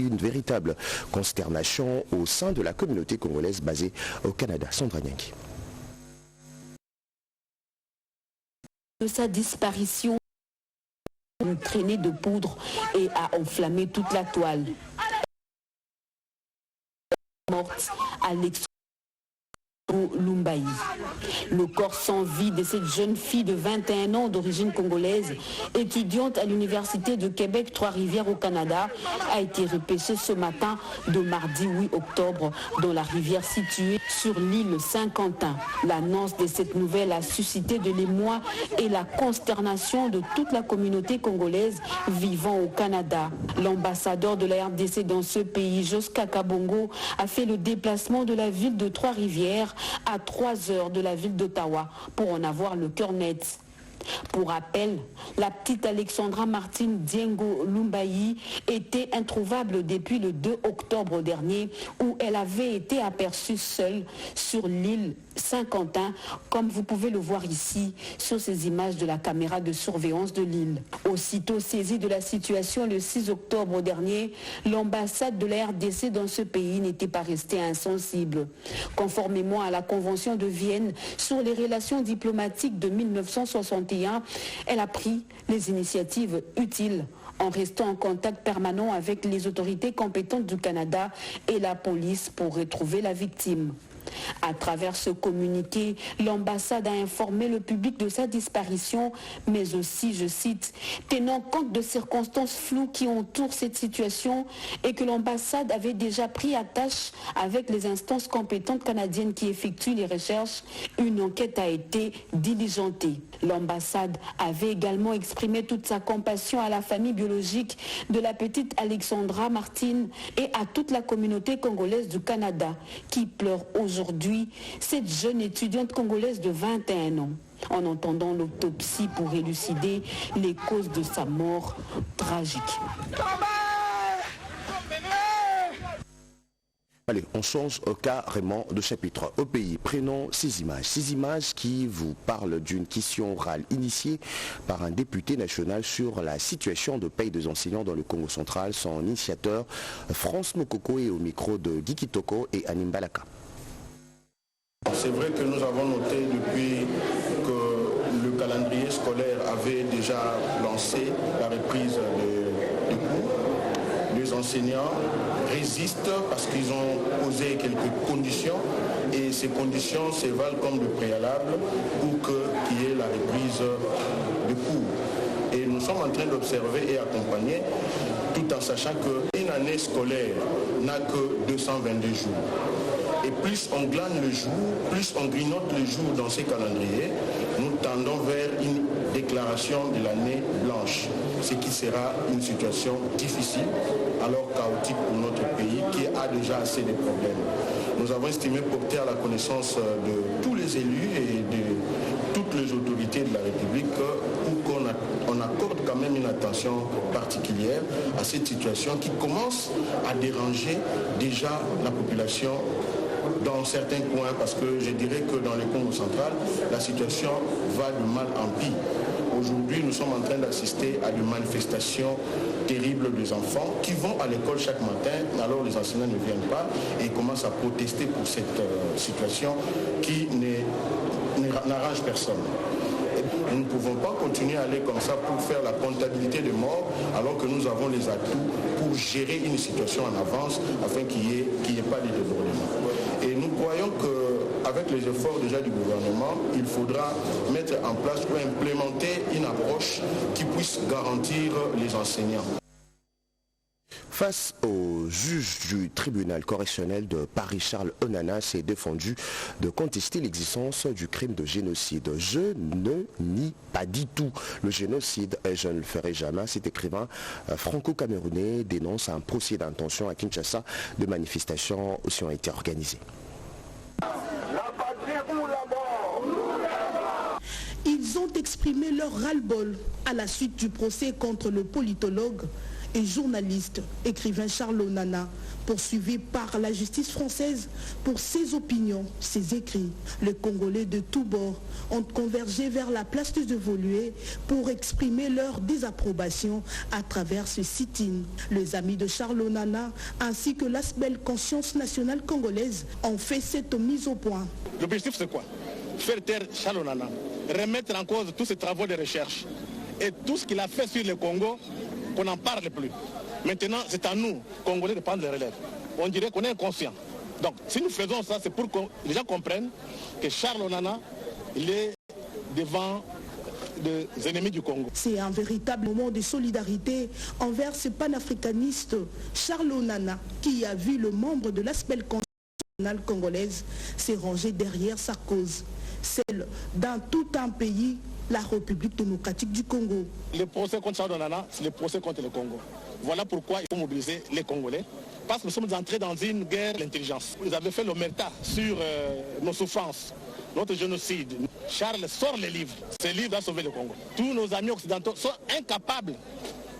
une véritable consternation au sein de la communauté congolaise basée au Canada. Sandra Nyangui. De sa disparition, une traînée de poudre et a enflammé toute la toile. Morte à l'extérieur. Lumbaï. Le corps sans vie de cette jeune fille de 21 ans d'origine congolaise, étudiante à l'université de Québec Trois-Rivières au Canada, a été repêché ce matin de mardi 8 octobre dans la rivière située sur l'île Saint-Quentin. L'annonce de cette nouvelle a suscité de l'émoi et la consternation de toute la communauté congolaise vivant au Canada. L'ambassadeur de la RDC dans ce pays, Joska Kabongo, a fait le déplacement de la ville de Trois-Rivières à 3 heures de la ville d'Ottawa pour en avoir le cœur net. Pour rappel, la petite Alexandra Martine Diengo Lumbaï était introuvable depuis le 2 octobre dernier où elle avait été aperçue seule sur l'île Saint-Quentin, comme vous pouvez le voir ici sur ces images de la caméra de surveillance de l'île. Aussitôt saisie de la situation le 6 octobre dernier, l'ambassade de la RDC dans ce pays n'était pas restée insensible. Conformément à la Convention de Vienne sur les relations diplomatiques de 1961, elle a pris les initiatives utiles en restant en contact permanent avec les autorités compétentes du Canada et la police pour retrouver la victime. À travers ce communiqué, l'ambassade a informé le public de sa disparition, mais aussi, je cite, tenant compte de circonstances floues qui entourent cette situation et que l'ambassade avait déjà pris à tâche avec les instances compétentes canadiennes qui effectuent les recherches, une enquête a été diligentée. L'ambassade avait également exprimé toute sa compassion à la famille biologique de la petite Alexandra Martine et à toute la communauté congolaise du Canada qui pleure aujourd'hui cette jeune étudiante congolaise de 21 ans. En entendant l'autopsie pour élucider les causes de sa mort tragique. Allez, on change carrément de chapitre. Au pays, prenons ces images qui vous parlent d'une question orale initiée par un député national sur la situation de paye des enseignants dans le Congo central. Son initiateur, France Mokoko, est au micro de Guy Kitoko et Anim Balaka. C'est vrai que nous avons noté depuis que le calendrier scolaire avait déjà lancé la reprise des cours. Les enseignants résistent parce qu'ils ont posé quelques conditions et ces conditions se valent comme le préalable pour qu'il y ait la reprise des cours. Et nous sommes en train d'observer et accompagner tout en sachant qu'une année scolaire n'a que 222 jours. Et plus on glane le jour, plus on grignote le jour dans ces calendriers, nous tendons vers une déclaration de l'année blanche, ce qui sera une situation difficile, alors chaotique pour notre pays qui a déjà assez de problèmes. Nous avons estimé porter à la connaissance de tous les élus et de toutes les autorités de la République pour qu'on accorde quand même une attention particulière à cette situation qui commence à déranger déjà la population dans certains coins, parce que je dirais que dans le Congo central, la situation va de mal en pire. Aujourd'hui, nous sommes en train d'assister à des manifestations terribles des enfants qui vont à l'école chaque matin, alors les enseignants ne viennent pas et commencent à protester pour cette situation qui n'arrange personne. Nous ne pouvons pas continuer à aller comme ça pour faire la comptabilité des morts alors que nous avons les atouts pour gérer une situation en avance afin qu'il n'y ait pas de débordement. Et nous croyons qu'avec les efforts déjà du gouvernement, il faudra mettre en place ou implémenter une approche qui puisse garantir les enseignants. Face au juge du tribunal correctionnel de Paris, Charles Onana s'est défendu de contester l'existence du crime de génocide. Je ne nie pas du tout le génocide et je ne le ferai jamais. Cet écrivain franco-camerounais dénonce un procès d'intention à Kinshasa. De manifestations aussi ont été organisées. Ils ont exprimé leur ras-le-bol à la suite du procès contre le politologue et journaliste, écrivain Charles Onana, poursuivi par la justice française pour ses opinions, ses écrits. Les Congolais de tous bords ont convergé vers la place de Volué pour exprimer leur désapprobation à travers ce sit-in. Les amis de Charles Onana ainsi que l'ASBEL Conscience nationale congolaise ont fait cette mise au point. L'objectif c'est quoi? Faire taire Charles Onana, remettre en cause tous ses travaux de recherche et tout ce qu'il a fait sur le Congo, qu'on n'en parle plus. Maintenant, c'est à nous, Congolais, de prendre le relève. On dirait qu'on est inconscient. Donc, si nous faisons ça, c'est pour que les gens comprennent que Charles Onana, il est devant des ennemis du Congo. C'est un véritable moment de solidarité envers ce panafricaniste Charles Onana, qui a vu le membre de l'ASBEL nationale congolaise s'est rangé derrière sa cause, celle dans tout un pays, la République démocratique du Congo. Le procès contre Charles Onana, c'est le procès contre le Congo. Voilà pourquoi il faut mobiliser les Congolais, parce que nous sommes entrés dans une guerre de l'intelligence. Vous avez fait l'omerta sur nos souffrances, notre génocide. Charles sort les livres. Ces livres doivent sauver le Congo. Tous nos amis occidentaux sont incapables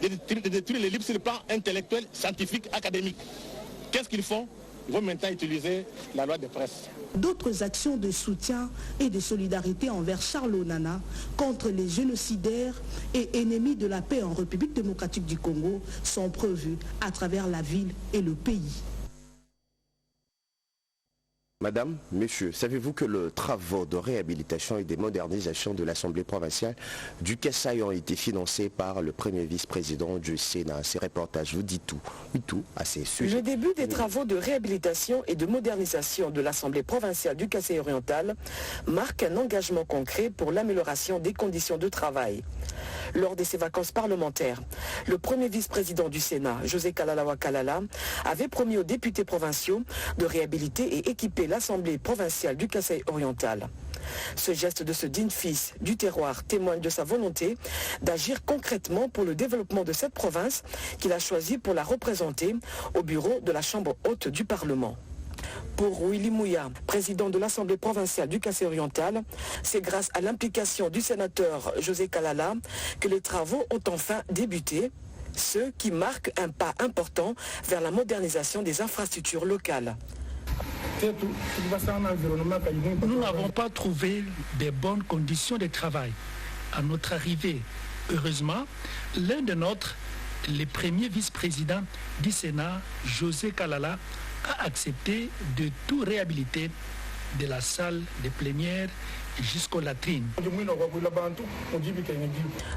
de détruire les livres sur le plan intellectuel, scientifique, académique. Qu'est-ce qu'ils font? Ils vont maintenant utiliser la loi de presse. D'autres actions de soutien et de solidarité envers Charles Onana contre les génocidaires et ennemis de la paix en République démocratique du Congo sont prévues à travers la ville et le pays. Madame, Monsieur, savez-vous que les travaux de réhabilitation et de modernisation de l'Assemblée provinciale du Kasaï ont été financés par le premier vice-président du Sénat? Ces reportages vous disent tout, oui, tout à ces sujets. Le début des travaux de réhabilitation et de modernisation de l'Assemblée provinciale du Kasaï oriental marque un engagement concret pour l'amélioration des conditions de travail. Lors de ses vacances parlementaires, le premier vice-président du Sénat, José Kalala Wakalala, avait promis aux députés provinciaux de réhabiliter et équiper l'Assemblée provinciale du Kasaï oriental. Ce geste de ce digne fils du terroir témoigne de sa volonté d'agir concrètement pour le développement de cette province qu'il a choisi pour la représenter au bureau de la Chambre haute du Parlement. Pour Willy Mouya, président de l'Assemblée provinciale du Kasaï oriental, c'est grâce à l'implication du sénateur José Kalala que les travaux ont enfin débuté, ce qui marque un pas important vers la modernisation des infrastructures locales. Nous n'avons pas trouvé de bonnes conditions de travail à notre arrivée. Heureusement, l'un de les premiers vice-présidents du Sénat, José Kalala, a accepté de tout réhabiliter de la salle de plénière jusqu'aux latrines.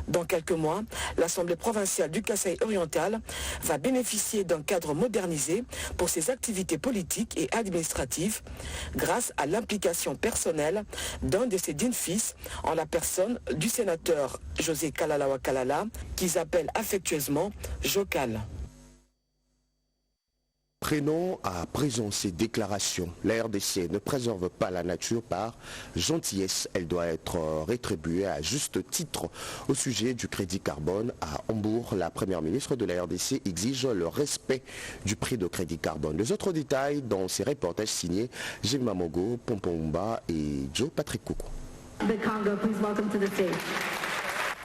Dans quelques mois, l'Assemblée provinciale du Kasaï oriental va bénéficier d'un cadre modernisé pour ses activités politiques et administratives grâce à l'implication personnelle d'un de ses dignes fils en la personne du sénateur José Kalala Wakalala, qu'ils appellent affectueusement Jokal. Prenons à présent ces déclarations. La RDC ne préserve pas la nature par gentillesse. Elle doit être rétribuée à juste titre. Au sujet du crédit carbone à Hambourg, la première ministre de la RDC exige le respect du prix de crédit carbone. Les autres détails dans ces reportages signés Gemma Mogo, Pompomba et Joe Patrick Koukou.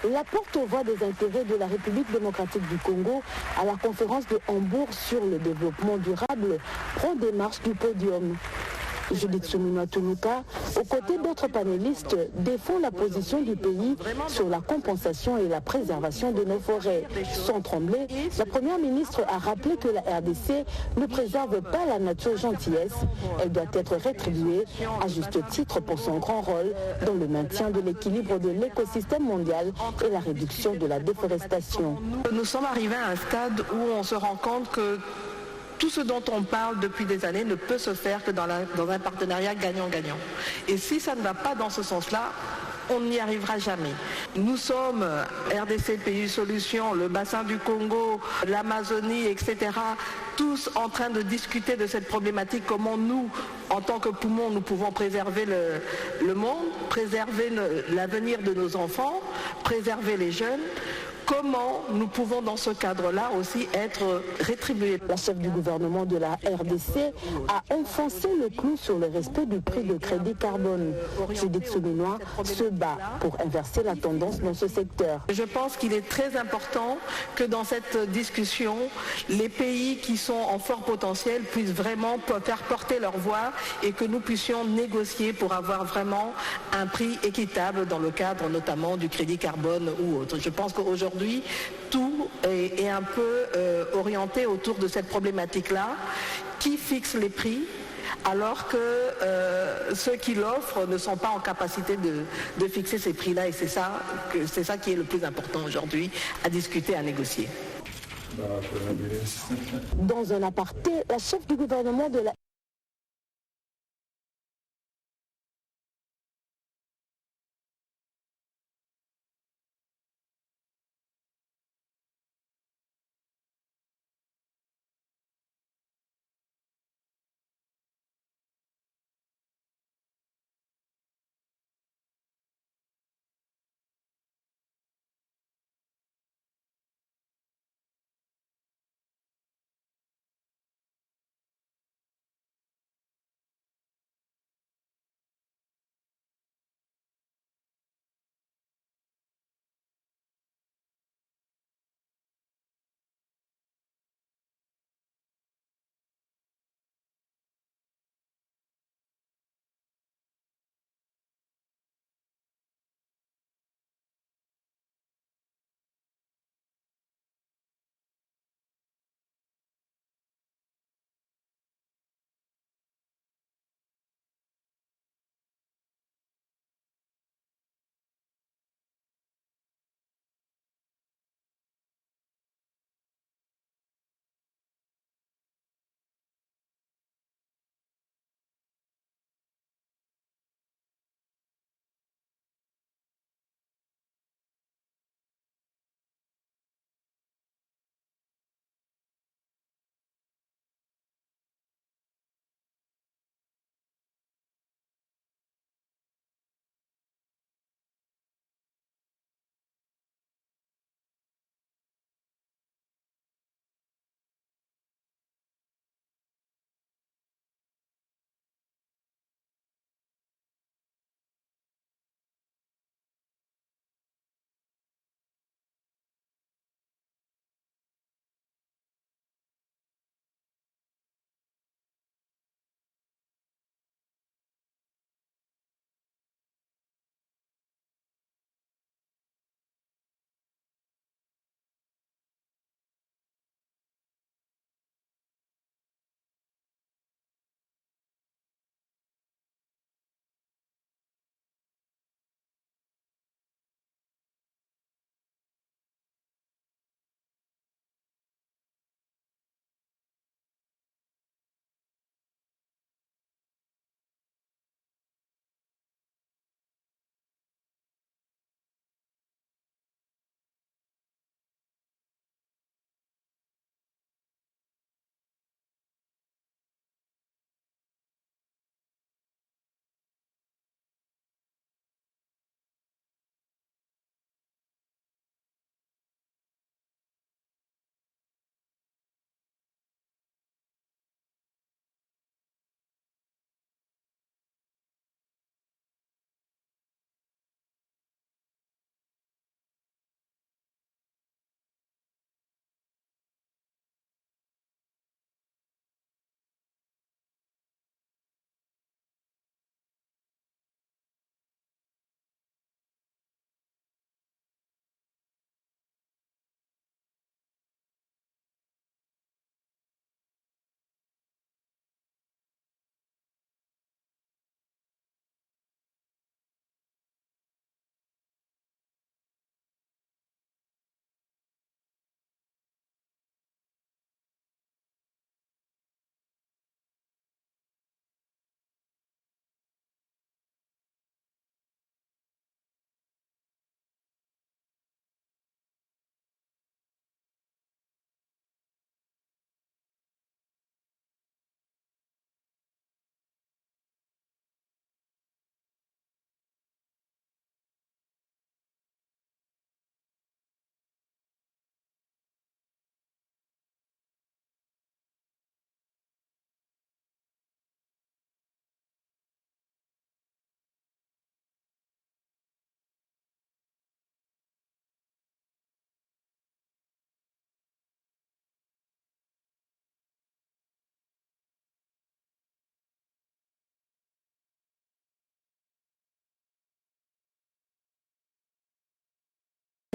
La porte-voix des intérêts de la République démocratique du Congo à la conférence de Hambourg sur le développement durable prend des marches du podium. Judith Soumina-Toulouka, aux côtés d'autres panélistes, défend la position du pays sur la compensation et la préservation de nos forêts. Sans trembler, la première ministre a rappelé que la RDC ne préserve pas la nature gentillesse. Elle doit être rétribuée à juste titre pour son grand rôle dans le maintien de l'équilibre de l'écosystème mondial et la réduction de la déforestation. Nous sommes arrivés à un stade où on se rend compte que tout ce dont on parle depuis des années ne peut se faire que dans un partenariat gagnant-gagnant. Et si ça ne va pas dans ce sens-là, on n'y arrivera jamais. Nous sommes RDC Pays Solutions, le bassin du Congo, l'Amazonie, etc., tous en train de discuter de cette problématique, comment nous, en tant que poumons, nous pouvons préserver le monde, préserver l'avenir de nos enfants, préserver les jeunes. comment nous pouvons dans ce cadre-là aussi être rétribués. La chef du gouvernement de la RDC a enfoncé le clou sur le respect du prix de crédit carbone. Judith Souminois se bat pour inverser la tendance dans ce secteur. Je pense qu'il est très important que dans cette discussion, les pays qui sont en fort potentiel puissent vraiment faire porter leur voix et que nous puissions négocier pour avoir vraiment un prix équitable dans le cadre notamment du crédit carbone ou autre. Je pense qu'aujourd'hui, tout est un peu orienté autour de cette problématique-là. Qui fixe les prix alors que ceux qui l'offrent ne sont pas en capacité de fixer ces prix-là et c'est ça qui est le plus important aujourd'hui à discuter, à négocier. Dans un aparté, la chef du gouvernement de la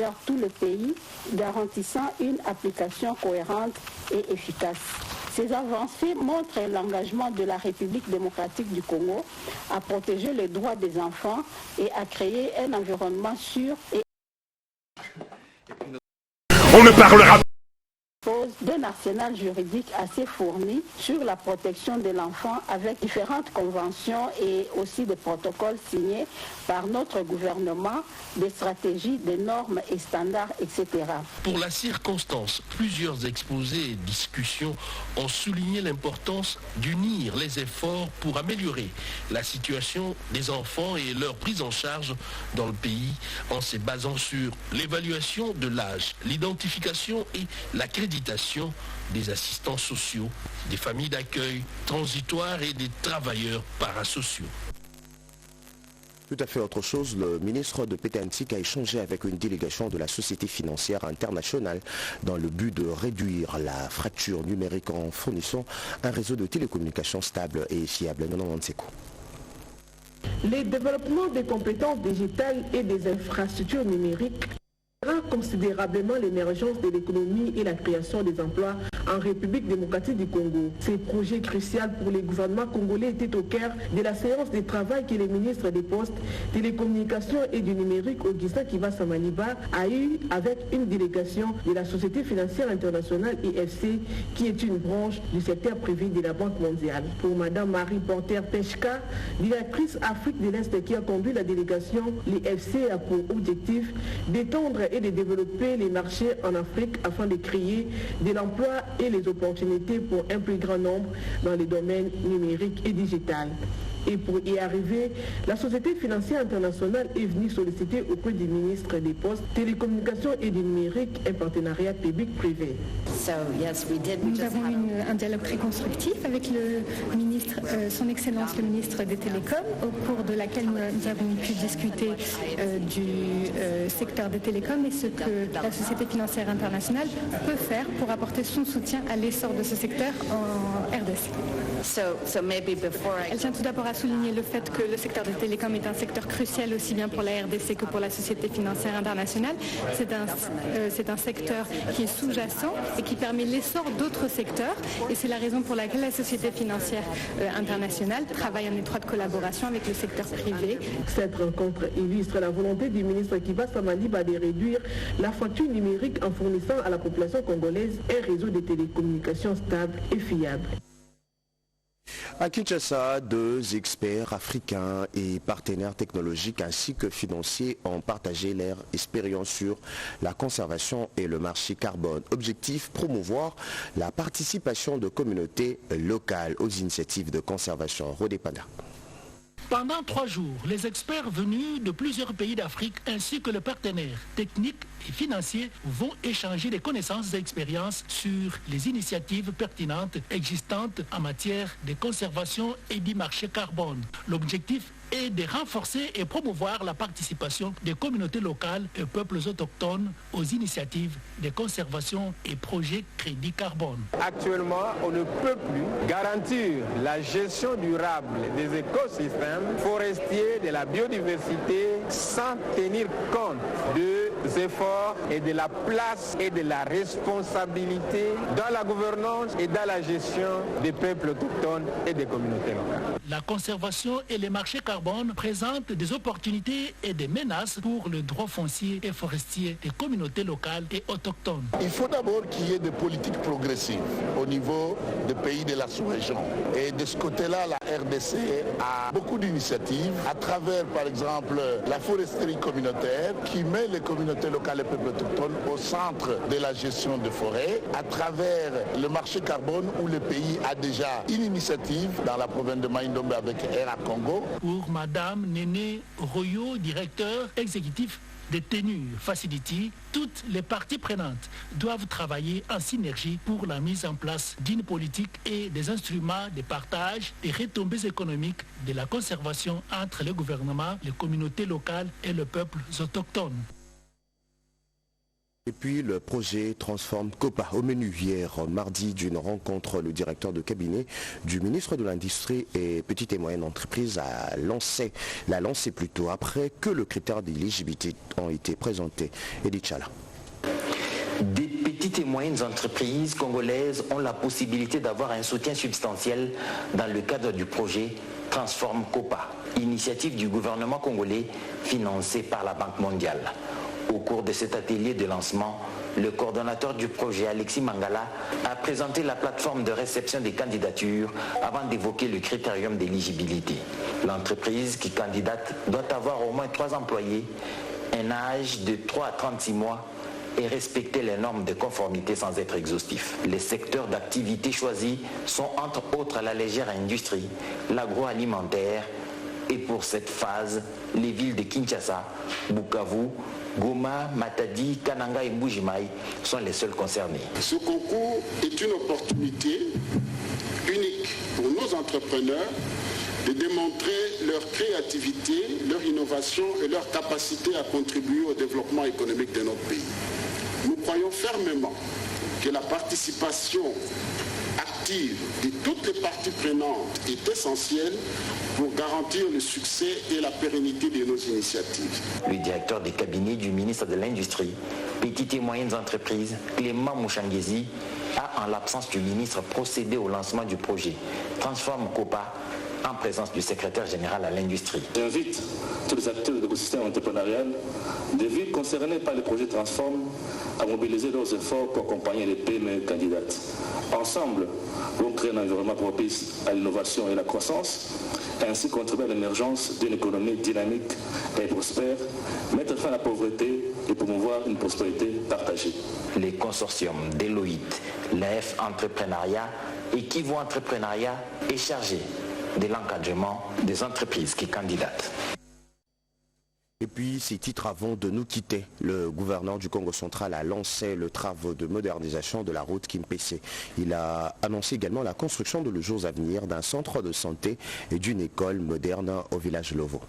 vers tout le pays, garantissant une application cohérente et efficace. Ces avancées montrent l'engagement de la République démocratique du Congo à protéger les droits des enfants et à créer un environnement sûr et on ne parlera pas d'un arsenal juridique assez fourni sur la protection de l'enfant avec différentes conventions et aussi des protocoles signés par notre gouvernement, des stratégies, des normes et standards, etc. Pour la circonstance, plusieurs exposés et discussions ont souligné l'importance d'unir les efforts pour améliorer la situation des enfants et leur prise en charge dans le pays en se basant sur l'évaluation de l'âge, l'identification et l'accréditation des assistants sociaux, des familles d'accueil transitoires et des travailleurs parasociaux. Tout à fait autre chose, le ministre de Pétantique a échangé avec une délégation de la Société financière internationale dans le but de réduire la fracture numérique en fournissant un réseau de télécommunications stable et fiable. Le développement des compétences digitales et des infrastructures numériques considérablement l'émergence de l'économie et la création des emplois en République démocratique du Congo. Ces projets cruciaux pour les gouvernements congolais étaient au cœur de la séance de travail que le ministre des Postes, Télécommunications et du Numérique, Augustin Kiva-Samaniba, a eu avec une délégation de la Société financière internationale IFC, qui est une branche du secteur privé de la Banque mondiale. Pour Mme Marie Porter-Peshka, directrice Afrique de l'Est qui a conduit la délégation, l'IFC a pour objectif d'étendre et de développer les marchés en Afrique afin de créer de l'emploi et les opportunités pour un plus grand nombre dans les domaines numériques et digital. Et pour y arriver, la Société financière internationale est venue solliciter auprès du ministre des Postes, Télécommunications et du Numérique un partenariat public-privé. Nous avons eu un dialogue très constructif avec le ministre, son Excellence le ministre des Télécoms, au cours de laquelle nous avons pu discuter du secteur des télécoms et ce que la Société financière internationale peut faire pour apporter son soutien à l'essor de ce secteur en RDC. Elle tient tout d'abord à souligner le fait que le secteur des télécoms est un secteur crucial aussi bien pour la RDC que pour la Société financière internationale. C'est un secteur qui est sous-jacent et qui permet l'essor d'autres secteurs et c'est la raison pour laquelle la Société financière internationale travaille en étroite collaboration avec le secteur privé. Cette rencontre illustre la volonté du ministre Kiva-Samaniba de réduire la fracture numérique en fournissant à la population congolaise un réseau de télécommunications stable et fiable. À Kinshasa, 2 experts africains et partenaires technologiques ainsi que financiers ont partagé leur expérience sur la conservation et le marché carbone. Objectif, promouvoir la participation de communautés locales aux initiatives de conservation. Rodépana. Pendant 3 jours, les experts venus de plusieurs pays d'Afrique ainsi que les partenaires techniques et financiers vont échanger des connaissances et expériences sur les initiatives pertinentes existantes en matière de conservation et du marché carbone. L'objectif est de renforcer et promouvoir la participation des communautés locales et peuples autochtones aux initiatives de conservation et projets crédit carbone. Actuellement, on ne peut plus garantir la gestion durable des écosystèmes forestiers, de la biodiversité, sans tenir compte des efforts et de la place et de la responsabilité dans la gouvernance et dans la gestion des peuples autochtones et des communautés locales. La conservation et les marchés carbone présentent des opportunités et des menaces pour le droit foncier et forestier des communautés locales et autochtones. Il faut d'abord qu'il y ait des politiques progressives au niveau des pays de la sous-région. Et de ce côté-là, la RDC a beaucoup d'initiatives à travers, par exemple, la foresterie communautaire qui met les communautés locales et peuples autochtones au centre de la gestion de forêts, à travers le marché carbone où le pays a déjà une initiative dans la province de Maïndombe avec ERA Congo. Pour Madame Néné Royo, directeur exécutif de Tenue Facility, toutes les parties prenantes doivent travailler en synergie pour la mise en place d'une politique et des instruments de partage et retombées économiques de la conservation entre le gouvernement, les communautés locales et les peuples autochtones. Et puis le projet Transform Copa. Au menu hier, mardi, d'une rencontre, le directeur de cabinet du ministre de l'Industrie et Petites et Moyennes Entreprises l'a lancé plutôt après que le critère d'éligibilité ont été présentés. Edith Chala. Des petites et moyennes entreprises congolaises ont la possibilité d'avoir un soutien substantiel dans le cadre du projet Transform Copa, initiative du gouvernement congolais financée par la Banque mondiale. Au cours de cet atelier de lancement, le coordonnateur du projet, Alexis Mangala, a présenté la plateforme de réception des candidatures avant d'évoquer le critérium d'éligibilité. L'entreprise qui candidate doit avoir au moins 3 employés, un âge de 3 à 36 mois et respecter les normes de conformité sans être exhaustif. Les secteurs d'activité choisis sont entre autres la légère industrie, l'agroalimentaire et pour cette phase, les villes de Kinshasa, Bukavu, Goma, Matadi, Kananga et Mbujimaï sont les seuls concernés. Ce concours est une opportunité unique pour nos entrepreneurs de démontrer leur créativité, leur innovation et leur capacité à contribuer au développement économique de notre pays. Nous croyons fermement que la participation active de toutes les parties prenantes est essentielle pour garantir le succès et la pérennité de nos initiatives. Le directeur des cabinets du ministre de l'Industrie, Petites et Moyennes Entreprises, Clément Mouchangezi, a en l'absence du ministre procédé au lancement du projet Transform Copa en présence du secrétaire général à l'industrie. J'invite tous les acteurs de l'écosystème entrepreneurial des villes concernées par le projet Transform à mobiliser leurs efforts pour accompagner les PME candidates. Ensemble, nous allons créer un environnement propice à l'innovation et à la croissance, et ainsi contribuer à l'émergence d'une économie dynamique et prospère, mettre fin à la pauvreté et promouvoir une prospérité partagée. Les consortiums Deloitte, l'AF Entrepreneuriat et Kivu Entrepreneuriat est chargé de l'encadrement des entreprises qui candidatent. Et puis ces titres avant de nous quitter, le gouverneur du Congo central a lancé le travaux de modernisation de la route Kimpese. Il a annoncé également la construction de le jours à venir d'un centre de santé et d'une école moderne au village Lovo.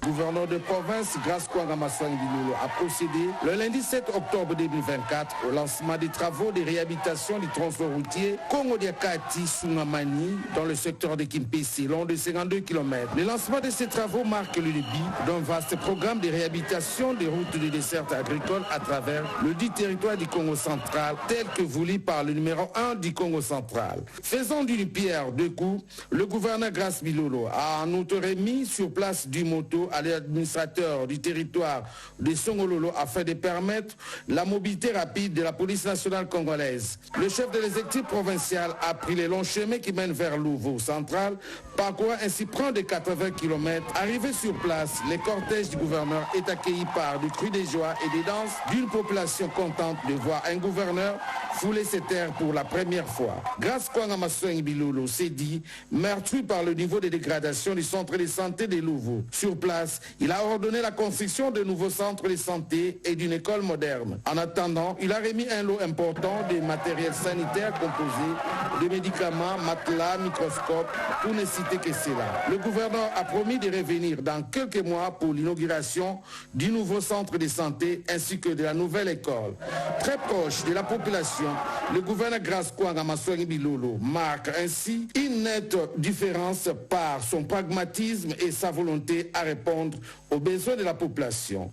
Le gouverneur de province, Grace Kwanga Maswangi Bilolo, a procédé le lundi 7 octobre 2024 au lancement des travaux de réhabilitation du transport routier Congo-Diakati-Sungamani dans le secteur de Kimpese, long de 52 km. Le lancement de ces travaux marque le début d'un vaste programme de réhabilitation des routes de dessert agricole à travers le dit territoire du Congo central, tel que voulu par le numéro 1 du Congo central. Faisant d'une pierre deux coups, le gouverneur Grace Bilolo a en outre remis sur place du moto à l'administrateur du territoire de Songololo afin de permettre la mobilité rapide de la police nationale congolaise. Le chef de l'exécutif provincial a pris les longs chemins qui mènent vers Louvo central, parcourant ainsi près de 80 km. Arrivé sur place, le cortège du gouverneur est accueilli par des cris de joie et des danses d'une population contente de voir un gouverneur fouler ses terres pour la première fois. Grâce Kwanga Maswangi Bilolo s'est dit meurtri par le niveau de dégradation du centre de santé de Louvo. Sur place, il a ordonné la construction de nouveaux centres de santé et d'une école moderne. En attendant, il a remis un lot important de matériel sanitaire composé de médicaments, matelas, microscopes, pour ne citer que cela. Le gouverneur a promis de revenir dans quelques mois pour l'inauguration du nouveau centre de santé ainsi que de la nouvelle école. Très proche de la population, le gouverneur Grace Kwanga Maswangi Bilolo marque ainsi une nette différence par son pragmatisme et sa volonté à répondre aux besoins de la population.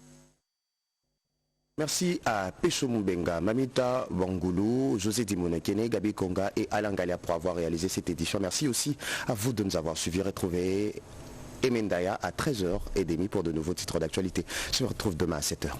Merci à Pécho Moubenga, Mamita Bangoulou, José Dimonekene, Gabi Konga et Alain Galia pour avoir réalisé cette édition. Merci aussi à vous de nous avoir suivis. Retrouvez Emendaya à 13h30 pour de nouveaux titres d'actualité. Je vous retrouve demain à 7h.